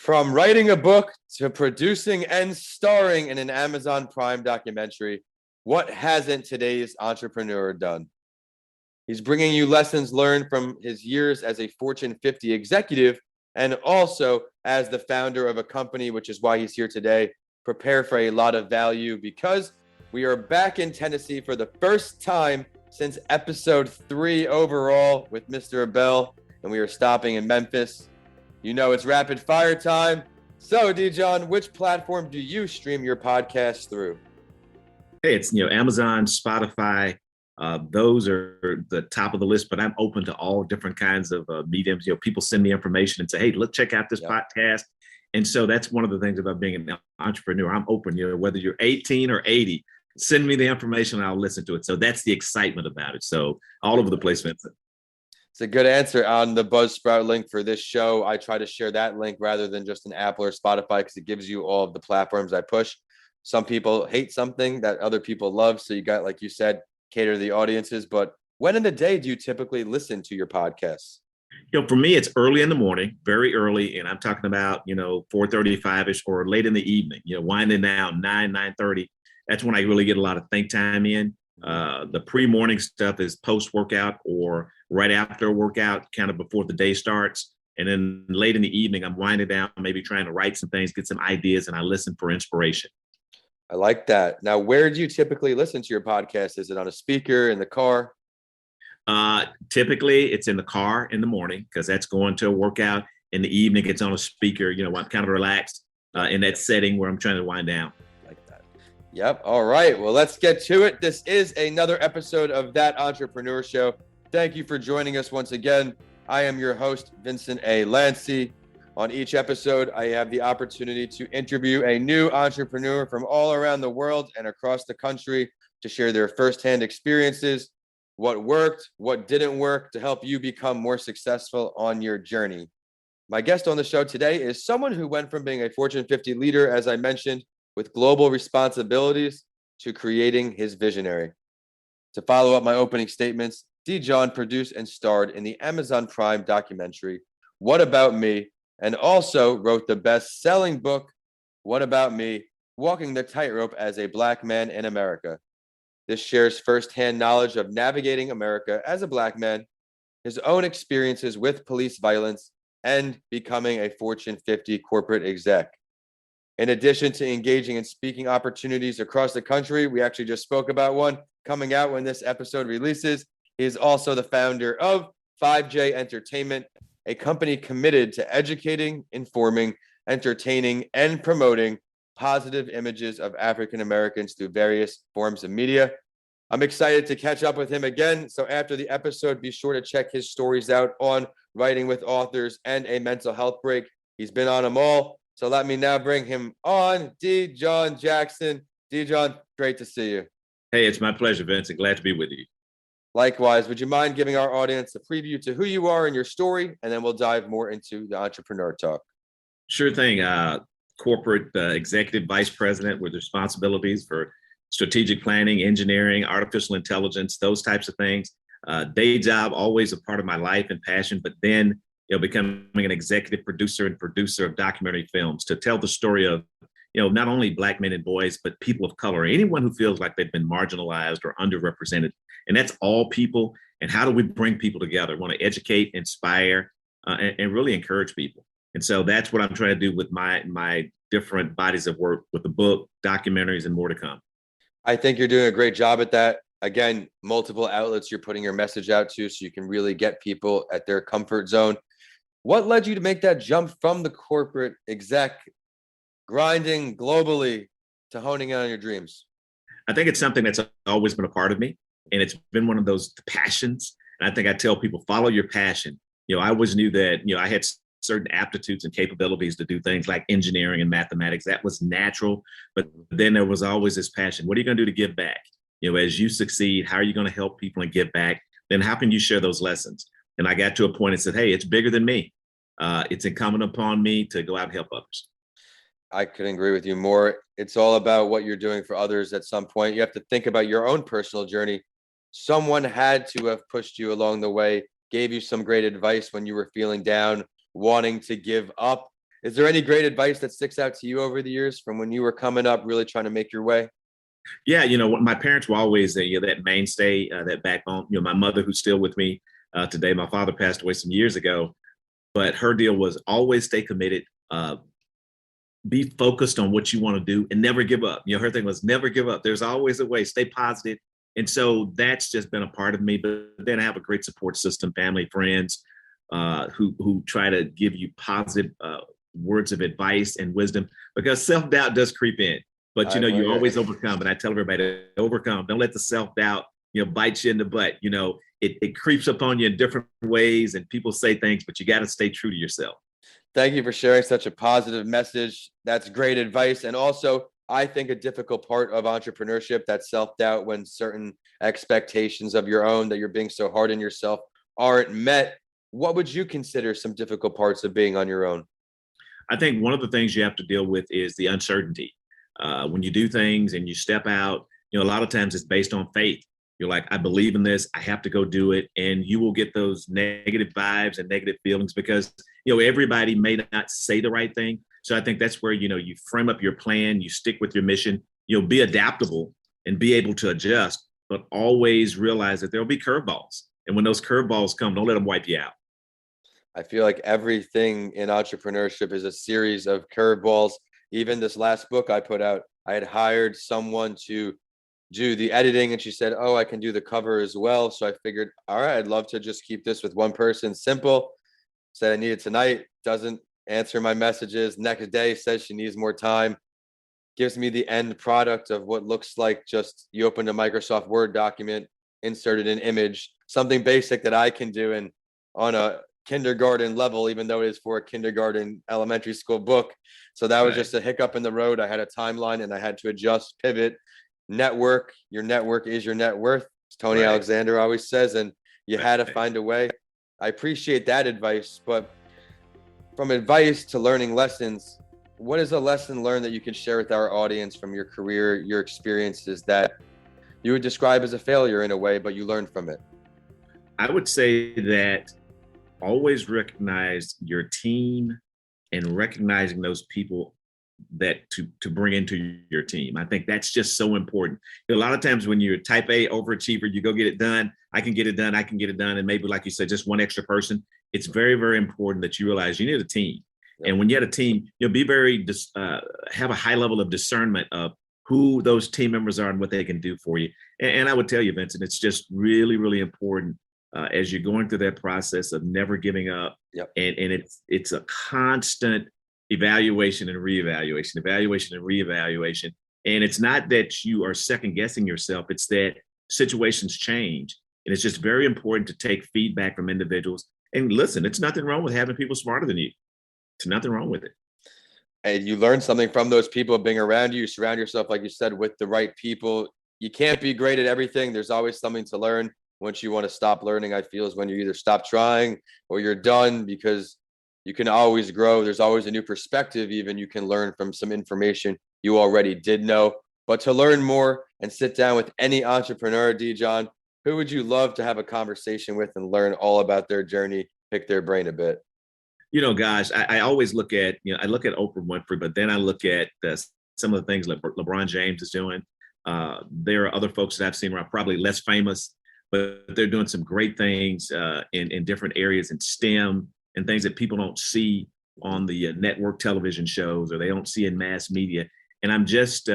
From writing a book to producing and starring in an Amazon Prime documentary, what hasn't today's entrepreneur done? He's bringing you lessons learned from his years as a Fortune 50 executive and also as the founder of a company, which is why he's here today. Prepare for a lot of value because we are back in Tennessee for the first time since episode 3 overall with Mr. Abel, and we are stopping in Memphis. You know it's rapid fire time. So, Dijon, which platform do you stream your podcast through? Hey, it's Amazon, Spotify. Those are the top of the list, but I'm open to all different kinds of mediums. People send me information and say, "Hey, let's check out this podcast." And so that's one of the things about being an entrepreneur. I'm open. Whether you're 18 or 80, send me the information and I'll listen to it. So that's the excitement about it. So all over the place, Vincent. It's a good answer. On the Buzzsprout link for this show, I try to share that link rather than just an Apple or Spotify because it gives you all of the platforms I push. Some people hate something that other people love. So you got, like you said, cater to the audiences. But when in the day do you typically listen to your podcasts? For me, it's early in the morning, very early. And I'm talking about, 4:35-ish or late in the evening, winding down 9:30. That's when I really get a lot of think time in. The pre-morning stuff is post-workout or right after a workout, kind of before the day starts. And then late in the evening, I'm winding down, maybe trying to write some things, get some ideas, and I listen for inspiration. I like that. Now, where do you typically listen to your podcast? Is it on a speaker, in the car? Typically, it's in the car in the morning because that's going to a workout. In the evening, it's on a speaker. I'm kind of relaxed in that setting where I'm trying to wind down. Yep. All right. Well, let's get to it. This is another episode of That Entrepreneur Show. Thank you for joining us once again. I am your host, Vincent A. Lanci. On each episode, I have the opportunity to interview a new entrepreneur from all around the world and across the country to share their firsthand experiences, what worked, what didn't work to help you become more successful on your journey. My guest on the show today is someone who went from being a Fortune 50 leader, as I mentioned, with global responsibilities to creating his visionary. To follow up my opening statements, Dijon produced and starred in the Amazon Prime documentary, What About Me, and also wrote the best-selling book, What About Me? Walking the Tightrope as a Black Man in America. This shares firsthand knowledge of navigating America as a Black man, his own experiences with police violence, and becoming a Fortune 50 corporate exec. In addition to engaging in speaking opportunities across the country, we actually just spoke about one coming out when this episode releases. He is also the founder of 5J Entertainment, a company committed to educating, informing, entertaining, and promoting positive images of African Americans through various forms of media. I'm excited to catch up with him again. So after the episode, be sure to check his stories out on Writing with Authors and A Mental Health Break. He's been on them all. So let me now bring him on, Dijon Jackson. Dijon, great to see you. Hey, it's my pleasure, Vincent. Glad to be with you. Likewise, would you mind giving our audience a preview to who you are and your story, and then we'll dive more into the entrepreneur talk. Sure thing. Corporate executive vice president with responsibilities for strategic planning, engineering, artificial intelligence, those types of things. Day job, always a part of my life and passion, but then becoming an executive producer of documentary films to tell the story of, not only Black men and boys, but people of color, anyone who feels like they've been marginalized or underrepresented. And that's all people. And how do we bring people together? I want to educate, inspire, and really encourage people. And so that's what I'm trying to do with my different bodies of work with the book, documentaries, and more to come. I think you're doing a great job at that. Again, multiple outlets you're putting your message out to so you can really get people at their comfort zone. What led you to make that jump from the corporate exec, grinding globally, to honing in on your dreams? I think it's something that's always been a part of me. And it's been one of those passions. And I think I tell people, follow your passion. I always knew that, I had certain aptitudes and capabilities to do things like engineering and mathematics. That was natural. But then there was always this passion. What are you going to do to give back? As you succeed, how are you going to help people and give back? Then how can you share those lessons? And I got to a point and said, hey, it's bigger than me. It's incumbent upon me to go out and help others. I couldn't agree with you more. It's all about what you're doing for others at some point. You have to think about your own personal journey. Someone had to have pushed you along the way, gave you some great advice when you were feeling down, wanting to give up. Is there any great advice that sticks out to you over the years from when you were coming up, really trying to make your way? Yeah, my parents were always that mainstay, that backbone. My mother, who's still with me today. My father passed away some years ago, but her deal was always stay committed, be focused on what you want to do, and never give up. Her thing was never give up. There's always a way. Stay positive. And so that's just been a part of me. But then I have a great support system, family, friends, who try to give you positive words of advice and wisdom, because self-doubt does creep in. But you always overcome. And I tell everybody to overcome. Don't let the self-doubt bite you in the butt. It creeps up on you in different ways, and people say things, but you got to stay true to yourself. Thank you for sharing such a positive message. That's great advice. And also, I think a difficult part of entrepreneurship, that self-doubt, when certain expectations of your own that you're being so hard on yourself aren't met. What would you consider some difficult parts of being on your own? I think one of the things you have to deal with is the uncertainty. When you do things and you step out, a lot of times it's based on faith. You're like, I believe in this, I have to go do it. And you will get those negative vibes and negative feelings because, everybody may not say the right thing. So I think that's where, you frame up your plan, you stick with your mission, be adaptable and be able to adjust, but always realize that there'll be curveballs. And when those curveballs come, don't let them wipe you out. I feel like everything in entrepreneurship is a series of curveballs. Even this last book I put out, I had hired someone to do the editing, and she said, oh, I can do the cover as well. So I figured, all right, I'd love to just keep this with one person. Simple. Said I need it tonight, doesn't answer my messages. Next day says she needs more time. Gives me the end product of what looks like just you open a Microsoft Word document, inserted an image, something basic that I can do and on a kindergarten level, even though it is for a kindergarten elementary school book. So that was just a hiccup in the road. I had a timeline and I had to adjust, pivot. Network, your network is your net worth, as Tony Alexander always says, and you had to find a way. I appreciate that advice, but from advice to learning lessons, what is a lesson learned that you can share with our audience from your career, your experiences, that you would describe as a failure in a way, but you learned from it? I would say that always recognize your team and recognizing those people that to bring into your team. I think that's just so important. A lot of times when you're a type A overachiever, you go get it done. I can get it done. And maybe, like you said, just one extra person. It's very, very important that you realize you need a team. Yep. And when you have a team, you'll be have a high level of discernment of who those team members are and what they can do for you. And I would tell you, Vincent, it's just really, really important as you're going through that process of never giving up. Yep. And it's a constant evaluation and reevaluation. And it's not that you are second guessing yourself. It's that situations change. And it's just very important to take feedback from individuals. And listen, it's nothing wrong with having people smarter than you. It's nothing wrong with it. And you learn something from those people being around you. You surround yourself, like you said, with the right people. You can't be great at everything. There's always something to learn. Once you want to stop learning, I feel, is when you either stop trying or you're done, because you can always grow. There's always a new perspective. Even you can learn from some information you already did know. But to learn more and sit down with any entrepreneur, John, who would you love to have a conversation with and learn all about their journey, pick their brain a bit? Gosh, I always look at, I look at Oprah Winfrey, but then I look at some of the things LeBron James is doing. There are other folks that I've seen who are probably less famous, but they're doing some great things in different areas in STEM and things that people don't see on the network television shows or they don't see in mass media. And I'm just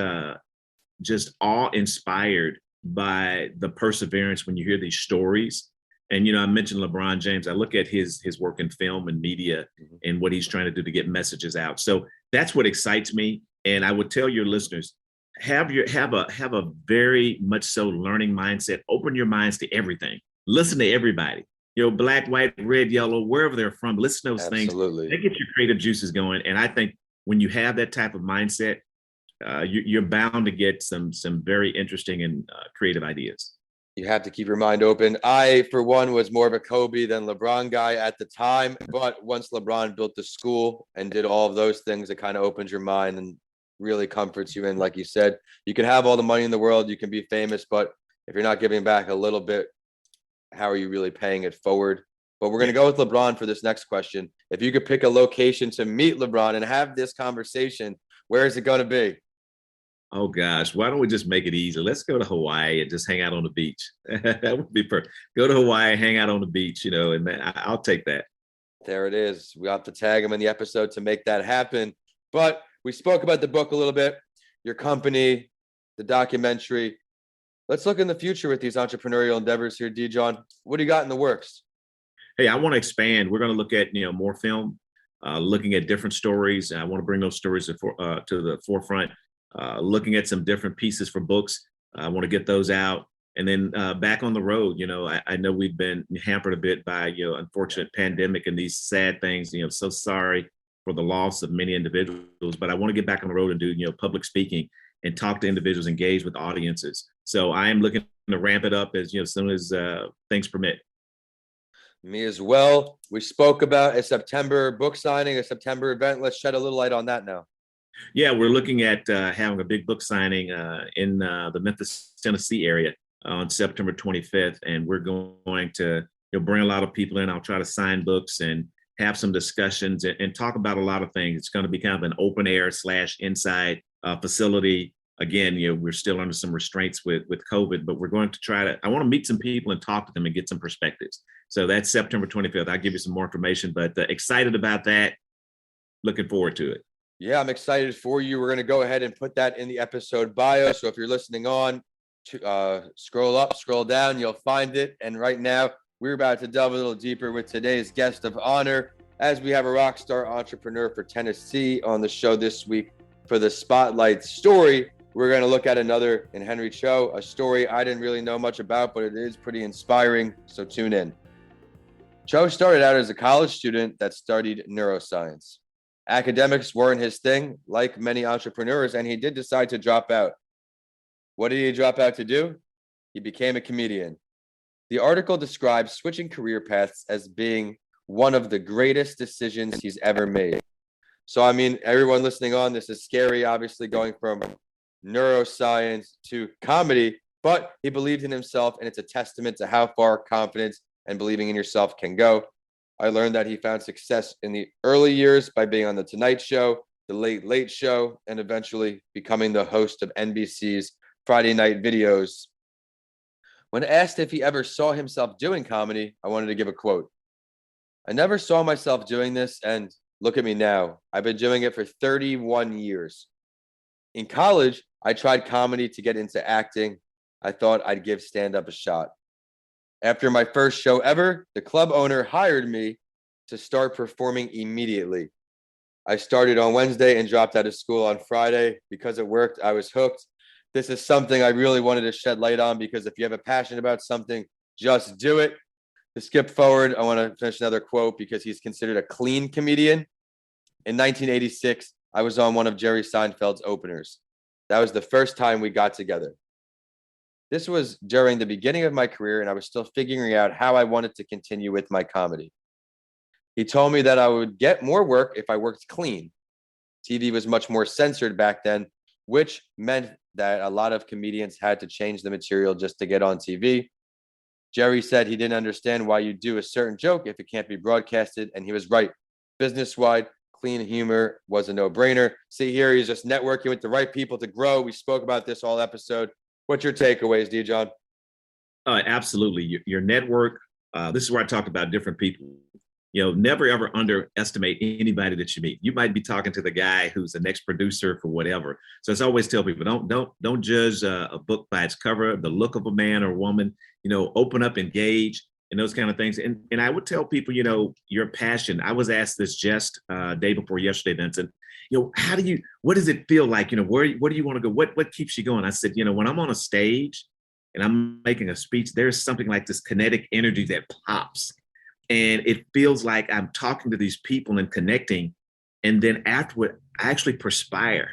awe-inspired by the perseverance when you hear these stories. And, I mentioned LeBron James. I look at his work in film and media and what he's trying to do to get messages out. So that's what excites me. And I would tell your listeners, have a very much so learning mindset. Open your minds to everything. Listen to everybody. Black, white, red, yellow, wherever they're from. Listen to those Absolutely. things. They get your creative juices going. And I think when you have that type of mindset, you're bound to get some very interesting and creative ideas. You have to keep your mind open. I, for one, was more of a Kobe than LeBron guy at the time. But once LeBron built the school and did all of those things, it kind of opens your mind and really comforts you. And like you said, you can have all the money in the world, you can be famous, but if you're not giving back a little bit, how are you really paying it forward? but we're going to go with LeBron for this next question. If you could pick a location to meet LeBron and have this conversation, where is it going to be? Oh gosh, why don't we just make it easy? Let's go to Hawaii and just hang out on the beach. That would be perfect. Go to Hawaii, hang out on the beach, and I'll take that. There it is. We have to tag him in the episode to make that happen. But we spoke about the book a little bit, your company, the documentary. Let's look in the future with these entrepreneurial endeavors here, Dijon. What do you got in the works? Hey, I want to expand. We're going to look at more film, looking at different stories. I want to bring those stories to the forefront. Looking at some different pieces for books. I want to get those out. And then back on the road, I know we've been hampered a bit by, unfortunate pandemic and these sad things, so sorry for the loss of many individuals, but I want to get back on the road and do, public speaking and talk to individuals, engage with audiences. So I am looking to ramp it up as soon as things permit. Me as well. We spoke about a September book signing, a September event. Let's shed a little light on that now. Yeah, we're looking at having a big book signing in the Memphis, Tennessee area on September 25th. And we're going to bring a lot of people in. I'll try to sign books and have some discussions and talk about a lot of things. It's going to be kind of an open air / inside facility. Again, we're still under some restraints with COVID, but we're going to I want to meet some people and talk to them and get some perspectives. So that's September 25th. I'll give you some more information, but excited about that. Looking forward to it. Yeah, I'm excited for you. We're going to go ahead and put that in the episode bio. So if you're listening on, scroll up, scroll down, you'll find it. And right now, we're about to delve a little deeper with today's guest of honor, as we have a rock star entrepreneur for Tennessee on the show this week for the Spotlight story. We're going to look at another in Henry Cho, a story I didn't really know much about, but it is pretty inspiring. So tune in. Cho started out as a college student that studied neuroscience. Academics weren't his thing, like many entrepreneurs, and he did decide to drop out. What did he drop out to do? He became a comedian. The article describes switching career paths as being one of the greatest decisions he's ever made. So, I mean, everyone listening on, this is scary, obviously, going from neuroscience to comedy, but he believed in himself, and it's a testament to how far confidence and believing in yourself can go. I learned that he found success in the early years by being on The Tonight Show, The Late Late Show, and eventually becoming the host of NBC's Friday Night Videos. When asked if he ever saw himself doing comedy, I wanted to give a quote. I never saw myself doing this, and look at me now. I've been doing it for 31 years. In college, I tried comedy to get into acting. I thought I'd give stand-up a shot. After my first show ever, the club owner hired me to start performing immediately. I started on Wednesday and dropped out of school on Friday. Because it worked, I was hooked. This is something I really wanted to shed light on, because if you have a passion about something, just do it. To skip forward, I want to finish another quote because he's considered a clean comedian. In 1986, I was on one of Jerry Seinfeld's openers. That was the first time we got together. This was during the beginning of my career, and I was still figuring out how I wanted to continue with my comedy. He told me that I would get more work if I worked clean. TV was much more censored back then, which meant that a lot of comedians had to change the material just to get on TV. Jerry said he didn't understand why you do a certain joke if it can't be broadcasted, and he was right. Business-wide, clean humor was a no-brainer. See here, he's just networking with the right people to grow. We spoke about this all episode. What's your takeaways, Dijon? Absolutely. Your network, this is where I talk about different people. Never ever underestimate anybody that you meet. You might be talking to the guy who's the next producer for whatever. So it's always tell people, don't judge a book by its cover, the look of a man or woman. Open up, engage, and those kind of things. And I would tell people, your passion. I was asked this just day before yesterday, Vincent. What does it feel like? Where do you want to go? What keeps you going? I said, when I'm on a stage and I'm making a speech, there's something like this kinetic energy that pops. And it feels like I'm talking to these people and connecting. And then afterward, I actually perspire.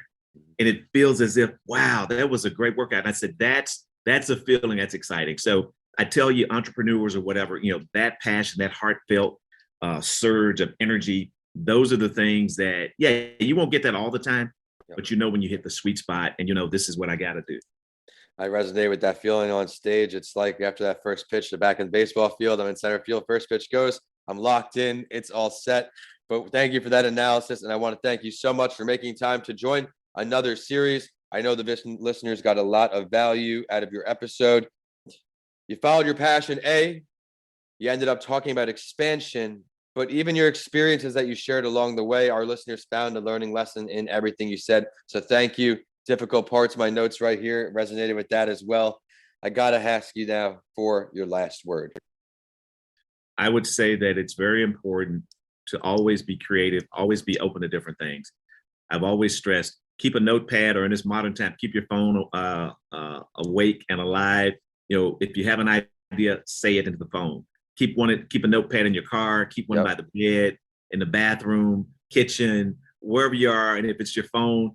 And it feels as if, wow, that was a great workout. And I said, that's a feeling that's exciting. So I tell you, entrepreneurs or whatever, that passion, that heartfelt surge of energy, those are the things that, you won't get that all the time, but when you hit the sweet spot and this is what I got to do. I resonate with that feeling on stage. It's like after that first pitch, the back in the baseball field, I'm in center field, first pitch goes, I'm locked in. It's all set. But thank you for that analysis. And I want to thank you so much for making time to join another series. I know the listeners got a lot of value out of your episode. You followed your passion, A. You ended up talking about expansion, but even your experiences that you shared along the way, our listeners found a learning lesson in everything you said. So thank you. Difficult parts, my notes right here resonated with that as well. I got to ask you now for your last word. I would say that it's very important to always be creative, always be open to different things. I've always stressed, keep a notepad, or in this modern time, keep your phone awake and alive. If you have an idea, say it into the phone. Keep a notepad in your car, keep one by the bed, in the bathroom, kitchen, wherever you are. And if it's your phone,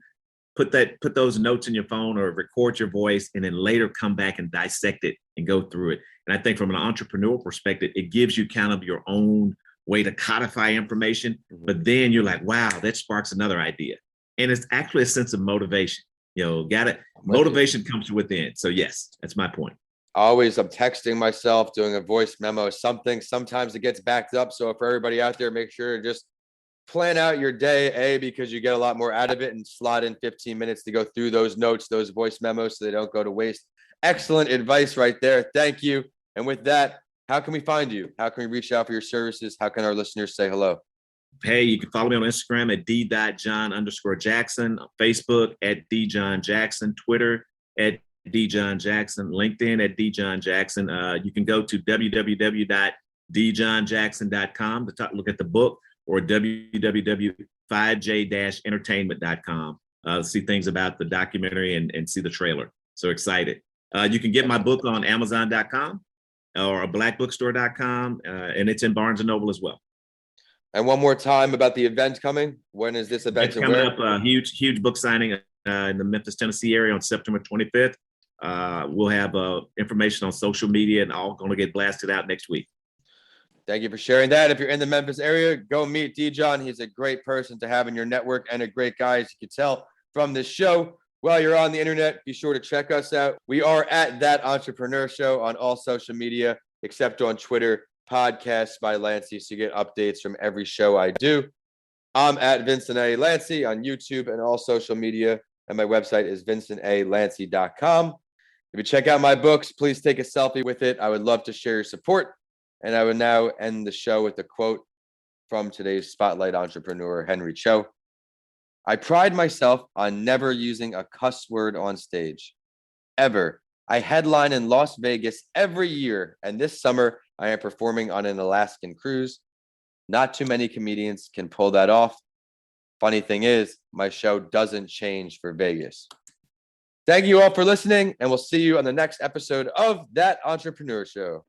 put those notes in your phone or record your voice, and then later come back and dissect it and go through it. And I think from an entrepreneurial perspective, it gives you kind of your own way to codify information, but then you're like, wow, that sparks another idea. And it's actually a sense of motivation. Motivation comes from within. So yes, that's my point. Always, I'm texting myself, doing a voice memo, something. Sometimes it gets backed up. So for everybody out there, make sure to just plan out your day, because you get a lot more out of it, and slot in 15 minutes to go through those notes, those voice memos, so they don't go to waste. Excellent advice right there. Thank you. And with that, how can we find you? How can we reach out for your services? How can our listeners say hello? Hey, you can follow me on Instagram at d.john_Jackson, on Facebook at djohnjackson, Twitter at djohnjackson, LinkedIn at djohnjackson. You can go to www.djohnjackson.com to look at the book, or www.5j-entertainment.com to see things about the documentary and see the trailer. So excited. You can get my book on Amazon.com or blackbookstore.com, and it's in Barnes & Noble as well. And one more time about the event coming. When is this event? It's coming up, a huge book signing in the Memphis, Tennessee area on September 25th. We'll have information on social media, and all going to get blasted out next week. Thank you for sharing that. If you're in the Memphis area, go meet D-John. He's a great person to have in your network, and a great guy, as you can tell from this show. While you're on the internet, be sure to check us out. We are at That Entrepreneur Show on all social media, except on Twitter, Podcasts by Lanci, so you get updates from every show I do. I'm at Vincent A. Lanci on YouTube and all social media, and my website is vincentalanci.com. If you check out my books, please take a selfie with it. I would love to share your support. And I would now end the show with a quote from today's Spotlight Entrepreneur, Henry Cho. I pride myself on never using a cuss word on stage, ever. I headline in Las Vegas every year, and this summer I am performing on an Alaskan cruise. Not too many comedians can pull that off. Funny thing is, my show doesn't change for Vegas. Thank you all for listening, and we'll see you on the next episode of That Entrepreneur Show.